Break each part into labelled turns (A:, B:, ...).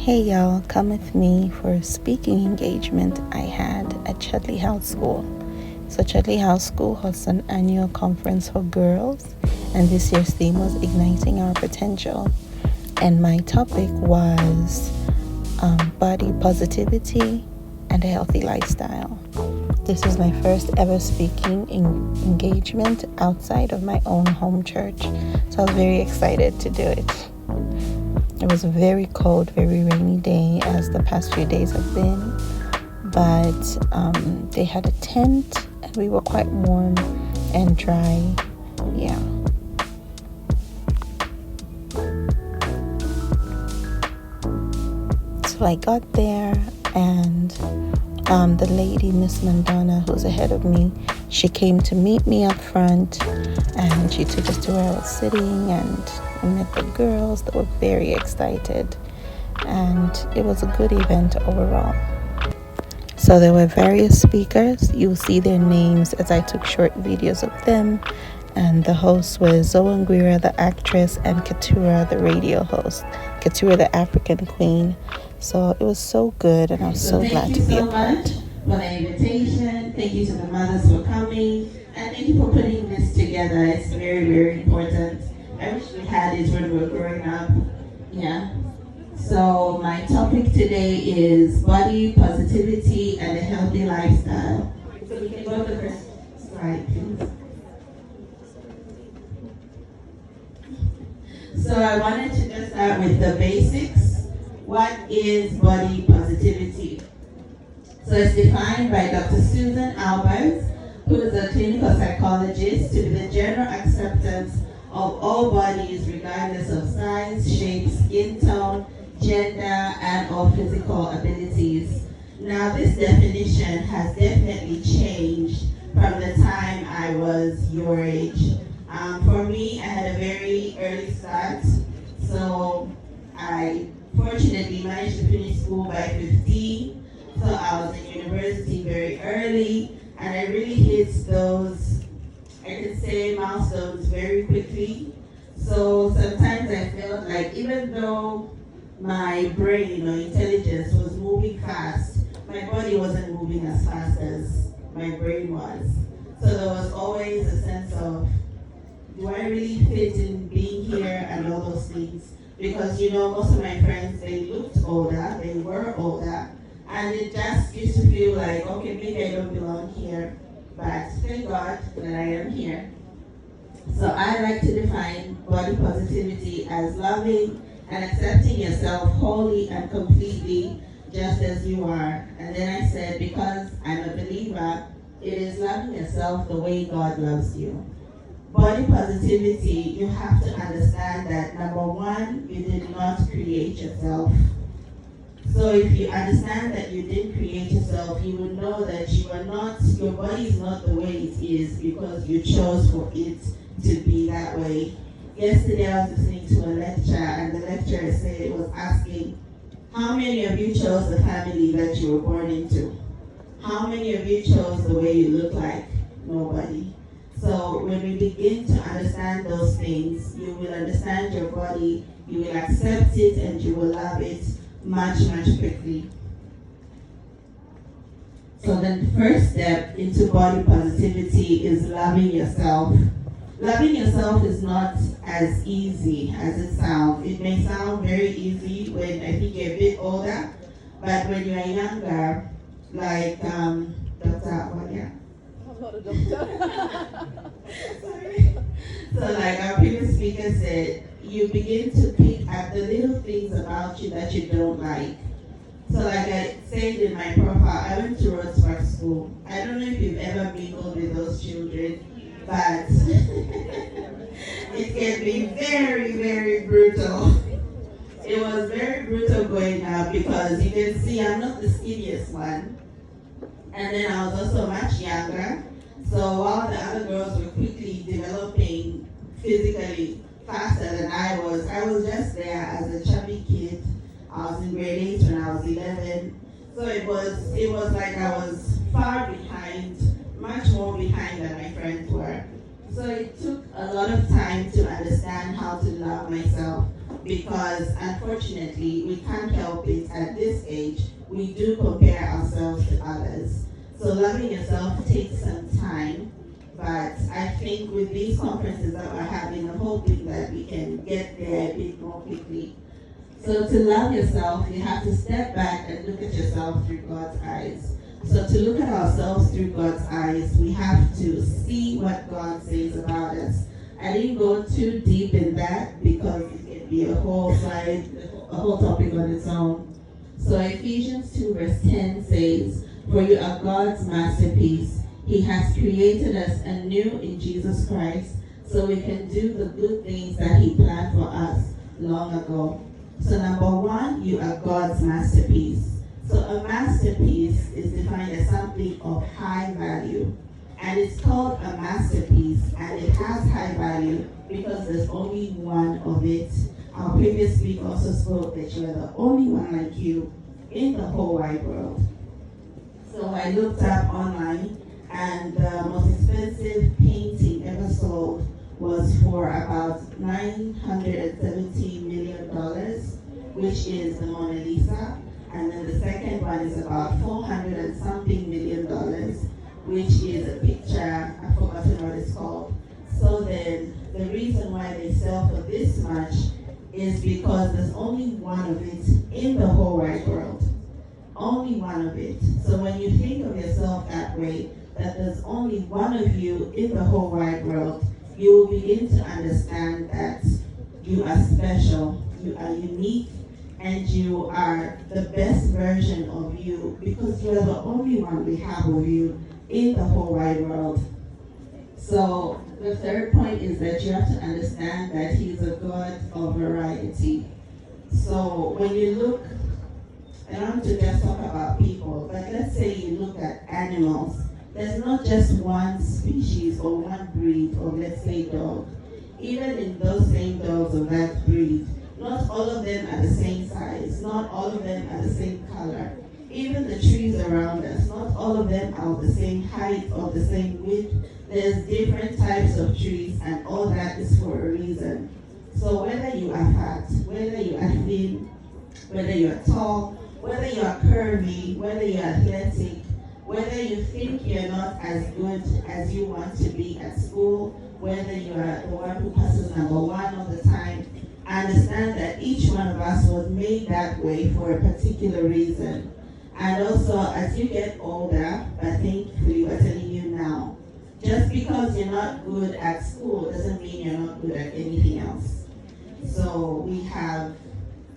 A: Hey y'all, come with me for a speaking engagement I had at Chudliegh House School. So Chudliegh House School hosts an annual conference for girls, and this year's theme was Igniting Our Potential. And my topic was body positivity and a healthy lifestyle. This is my first ever speaking engagement outside of my own home church, so I was very excited to do it. It was a very cold, very rainy day, as the past few days have been, but they had a tent and we were quite warm and dry. Yeah. So I got there, and the lady, Miss Mandana, who's ahead of me, she came to meet me up front, and she took us to where I was sitting, and we met the girls that were very excited, and it was a good event overall. So there were various speakers. You'll see their names as I took short videos of them, and the hosts were Zoe, the actress, and Keturah, the radio host. Keturah, the African queen. So it was so good, and I was so glad to be a part.
B: Thank you so much for the invitation. Thank you to the mothers for coming, and thank you for putting this together. It's very, very important. I wish we had it when we were growing up. Yeah. So my topic today is body positivity and a healthy lifestyle. So we can go to the first slide, please. So I wanted to just start with the basics. What is body positivity? So it's defined by Dr. Susan Alberts, who is a clinical psychologist, to be the general acceptance of all bodies regardless of size, shape, skin tone, gender, and or physical abilities. Now this definition has definitely changed from the time I was your age. For me, I had a very early start, so I fortunately managed to finish school by 15, so I was in university very early, and I really hit those, I could say, milestones very quickly. So sometimes I felt like even though my brain or intelligence was moving fast, my body wasn't moving as fast as my brain was. So there was always a sense of, do I really fit in being here and all those things? Because most of my friends, they looked older, they were older, and it just used to feel like, okay, maybe I don't belong here, but thank God that I am here. So I like to define body positivity as loving and accepting yourself wholly and completely just as you are. And then I said, because I'm a believer, it is loving yourself the way God loves you. Body positivity, you have to understand that number one, you did not create yourself. So if you understand that you didn't create yourself, you will know that your body is not the way it is because you chose for it to be that way. Yesterday I was listening to a lecture, and the lecturer said, it was asking, how many of you chose the family that you were born into? How many of you chose the way you look like? Nobody. So when we begin to understand those things, you will understand your body, you will accept it, and you will love it much, much quickly. So then the first step into body positivity is loving yourself. Loving yourself is not as easy as it sounds. It may sound very easy when I think you're a bit older, but when you're younger, like Dr. Wanya. Sorry. So like our previous speaker said, you begin to pick at the little things about you that you don't like. So like I said in my profile, I went to Rhodes Park School. I don't know if you've ever mingled with those children, but it can be very, very brutal. It was very brutal going up because you can see I'm not the skinniest one. And then I was also much younger. So while the other girls were quickly developing physically faster than I was just there as a chubby kid. I was in grade 8 when I was 11. So it was like I was far behind, much more behind than my friends were. So it took a lot of time to understand how to love myself. because unfortunately we can't help it at this age. We do compare ourselves to others. So loving yourself takes some time, but I think with these conferences that we're having, I'm hoping that we can get there a bit more quickly. So to love yourself, you have to step back and look at yourself through God's eyes. So to look at ourselves through God's eyes, we have to see what God says about us. I didn't go too deep in that because it can be a whole slide, a whole topic on its own. So Ephesians 2 verse 10 says, "For you are God's masterpiece. He has created us anew in Jesus Christ so we can do the good things that He planned for us long ago." So number one, you are God's masterpiece. So a masterpiece is defined as something of high value. And it's called a masterpiece, and it has high value because there's only one of it. Our previous speaker also spoke that you are the only one like you in the whole wide world. So I looked up online, and the most expensive painting ever sold was for about $970 million, which is the Mona Lisa. And then the second one is about 400 and something million dollars, which is a picture, I've forgotten what it's called. So then the reason why they sell for this much is because there's only one of it in the whole wide world. Only one of it. So when you think of yourself that way, that there's only one of you in the whole wide world, you will begin to understand that you are special, you are unique, and you are the best version of you because you are the only one we have of you in the whole wide world. So the third point is that you have to understand that He's a God of variety. So when you look, I don't want to just talk about people, but let's say you look at animals, there's not just one species or one breed of, let's say, dog. Even in those same dogs of that breed, not all of them are the same size, not all of them are the same color. Even the trees around us, not all of them are the same height or the same width. There's different types of trees, and all that is for a reason. So whether you are fat, whether you are thin, whether you are tall, whether you are curvy, whether you are athletic, whether you think you're not as good as you want to be at school, whether you are the one who passes number one all the time, understand that each one of us was made that way for a particular reason. And also, as you get older, I think we were telling you now, just because you're not good at school doesn't mean you're not good at anything else. So we have,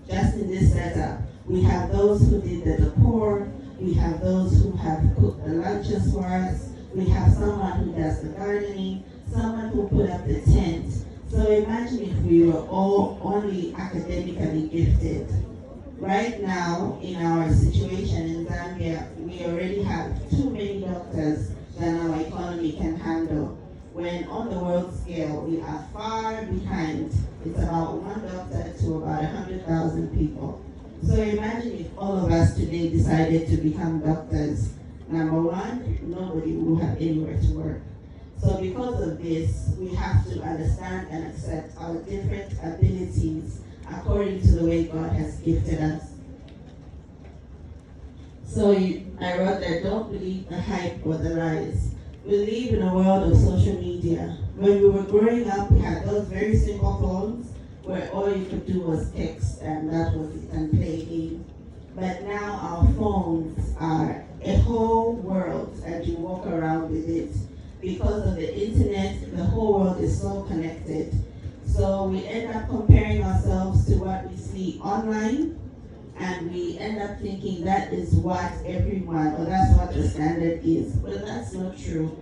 B: just in this setup, we have those who did the decor, we have those who have cooked the lunches for us, we have someone who does the gardening, someone who put up the tent. So imagine if we were all only academically gifted. Right now, in our situation in Zambia, we already have too many doctors than our economy can handle. When on the world scale, we are far behind. It's about one doctor to about 100,000 people. So imagine if all of us today decided to become doctors. Number one, nobody will have anywhere to work. So because of this, we have to understand and accept our different abilities according to the way God has gifted us. So I wrote that don't believe the hype or the lies. We live in a world of social media. When we were growing up, we had those very simple phones where all you could do was text and that was it, and play a game. But now our phones are a whole world and you walk around with it. Because of the internet, the whole world is so connected. So we end up comparing ourselves to what we see online, and we end up thinking that is what everyone, or that's what the standard is. But that's not true.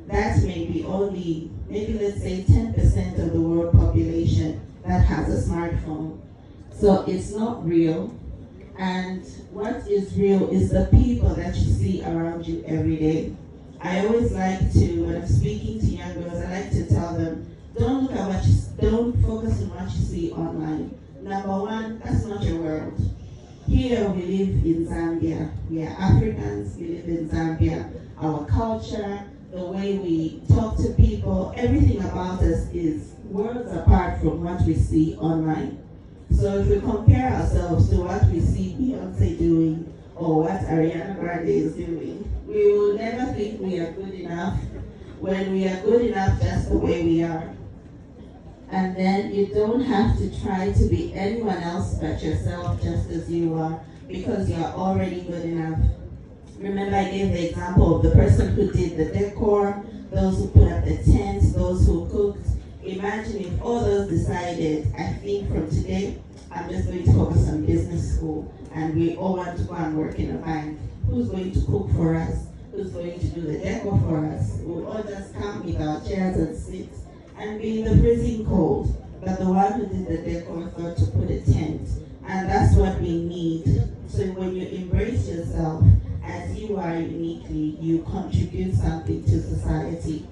B: That's maybe only, maybe let's say 10% of the world population that has a smartphone. So it's not real. And what is real is the people that you see around you every day. I always like to, when I'm speaking to young girls, I like to tell them, don't look at don't focus on what you see online. Number one, that's not your world. Here we live in Zambia. We are Africans, we live in Zambia. Our culture, the way we talk to people, everything about us is worlds apart from what we see online. So if we compare ourselves to what we see Beyonce doing or what Ariana Grande is doing, we will never think we are good enough when we are good enough just the way we are. And then you don't have to try to be anyone else but yourself just as you are, because you're already good enough. Remember, I gave the example of the person who did the decor, those who put up the tents, those who cooked. Imagine if all those decided, I think from today, I'm just going to focus on business school, and we all want to go and work in a bank. Who's going to cook for us? Who's going to do the decor for us? We'll all just come with our chairs and sit and be in the freezing cold. But the one who did the decor thought to put a tent. And that's what we need. So when you embrace yourself as you are uniquely, you contribute something to society.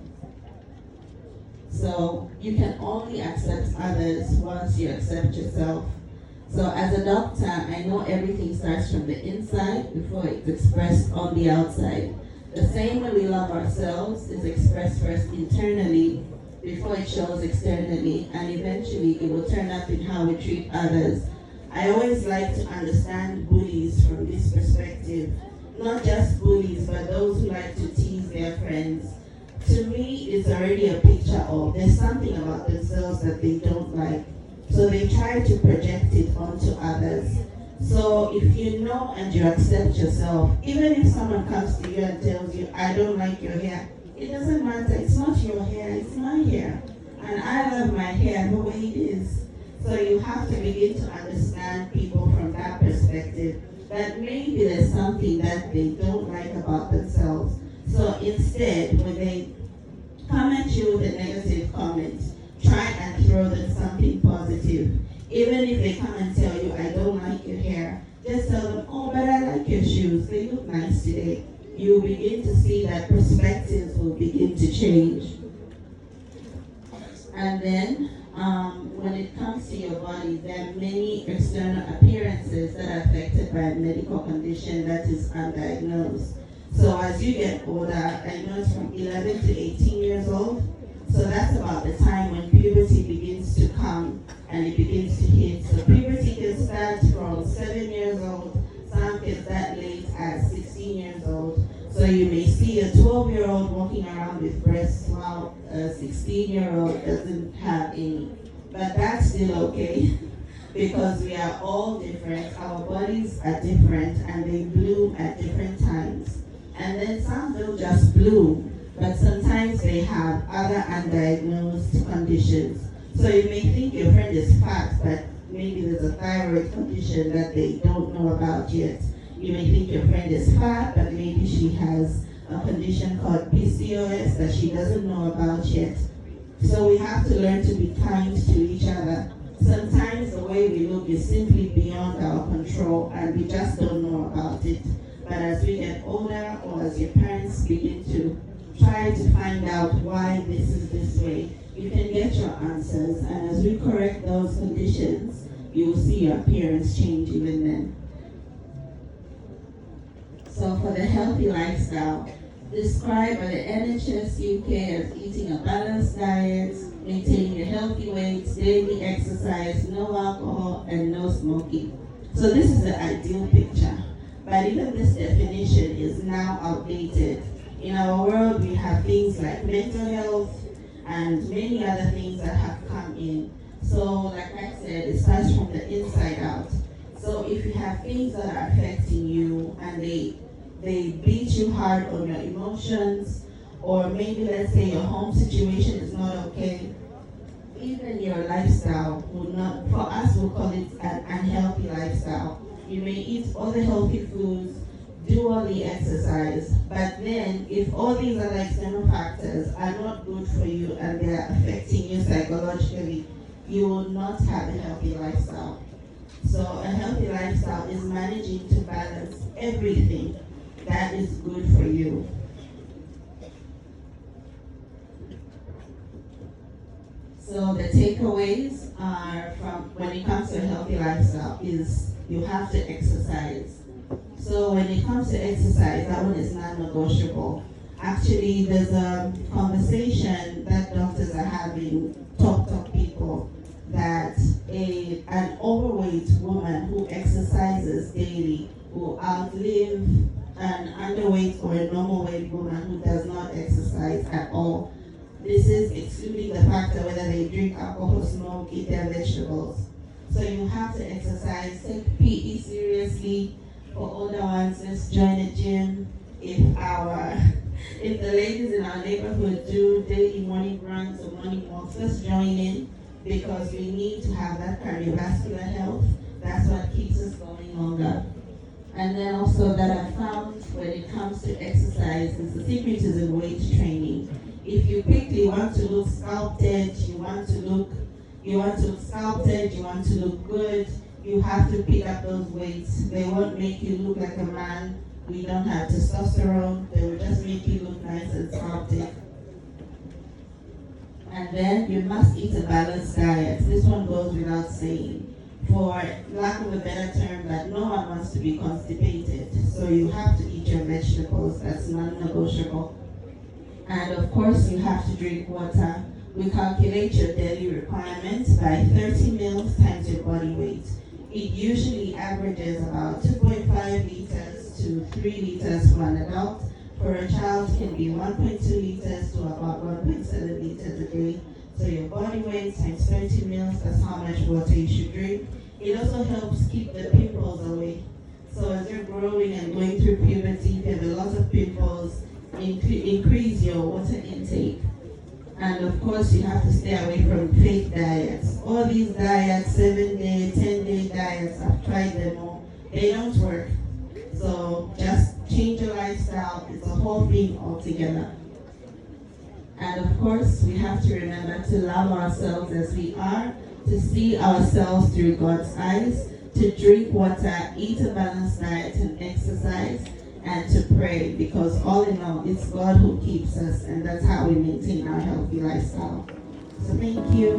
B: So you can only accept others once you accept yourself. So as a doctor, I know everything starts from the inside before it's expressed on the outside. The same way we love ourselves is expressed first internally before it shows externally, and eventually it will turn up in how we treat others. I always like to understand bullies from this perspective. Not just bullies, but those who like to tease their friends. To me, it's already a picture of there's something about themselves that they don't like. So they try to project it onto others. So if you know and you accept yourself, even if someone comes to you and tells you, I don't like your hair, it doesn't matter, it's not your hair, it's my hair. And I love my hair the way it is. So you have to begin to understand people from that perspective, that maybe there's something that they don't like about themselves. So instead, when they come at you with a negative comment, try and throw them something positive. Even if they come and tell you, I don't like your hair, just tell them, oh, but I like your shoes, they look nice today. You begin to see that perspectives will begin to change. And then, when it comes to your body, there are many external appearances that are affected by a medical condition that is undiagnosed. So as you get older, I know it's from 11 to 18 years old, so that's about the time when puberty begins to come and it begins to hit. So puberty can start from 7 years old, some can start late as 16 years old. So you may see a 12-year-old walking around with breasts while a 16-year-old doesn't have any. But that's still okay because we are all different, our bodies are different, and they bloom at different times. And then some don't just bloom, but sometimes they have other undiagnosed conditions. So you may think your friend is fat, but maybe there's a thyroid condition that they don't know about yet. You may think your friend is fat, but maybe she has a condition called PCOS that she doesn't know about yet. So we have to learn to be kind to each other. Sometimes the way we look is simply beyond our control and we just don't know about it. But as we get older, or as your parents begin to try to find out why this is this way, you can get your answers. And as we correct those conditions, you will see your appearance change even then. So for the healthy lifestyle, described by the NHS UK as eating a balanced diet, maintaining a healthy weight, daily exercise, no alcohol, and no smoking. So this is the ideal picture. But even this definition is now outdated. In our world, we have things like mental health and many other things that have come in. So like I said, it starts from the inside out. So if you have things that are affecting you and they beat you hard on your emotions, or maybe let's say your home situation is not okay, even your lifestyle would not, for us we'll call it an unhealthy lifestyle. You may eat all the healthy foods, do all the exercise, but then if all these other external factors are not good for you and they are affecting you psychologically, you will not have a healthy lifestyle. So a healthy lifestyle is managing to balance everything that is good for you. So the takeaways are from when it comes to a healthy lifestyle is you have to exercise. So when it comes to exercise, that one is non-negotiable. Actually, there's a conversation that doctors are having, talk people, that an overweight woman who exercises daily will outlive an underweight or a normal weight woman who does not exercise at all. This is excluding the factor whether they drink alcohol, smoke, eat their vegetables. So you have to exercise, take PE seriously. For older ones, let's join a gym. If the ladies in our neighborhood do daily morning runs or morning walks, let's join in, because we need to have that cardiovascular health. That's what keeps us going longer. And then also that I found when it comes to exercise is the secret is in weight training. If you quickly want to look sculpted, you want to look good, you have to pick up those weights. They won't make you look like a man. We don't have testosterone. They will just make you look nice and sculpted. And then you must eat a balanced diet. This one goes without saying. For lack of a better term, that no one wants to be constipated. So you have to eat your vegetables. That's non-negotiable. And of course, you have to drink water. We calculate your daily requirements by 30 mils times your body weight. It usually averages about 2.5 liters to 3 liters for an adult. For a child, it can be 1.2 liters to about 1.7 liters a day. So your body weight times 30 mils, that's how much water you should drink. It also helps keep the pimples away. So as you're growing and going through puberty, if you have a lot of pimples, increase your water intake. And of course, you have to stay away from fake diets. All these diets, 7-day, 10-day diets, I've tried them all. They don't work. So just change your lifestyle. It's a whole thing altogether. And of course, we have to remember to love ourselves as we are, to see ourselves through God's eyes, to drink water, eat a balanced diet, and exercise, and to pray, because all in all, it's God who keeps us, and that's how we maintain our healthy lifestyle. So thank you.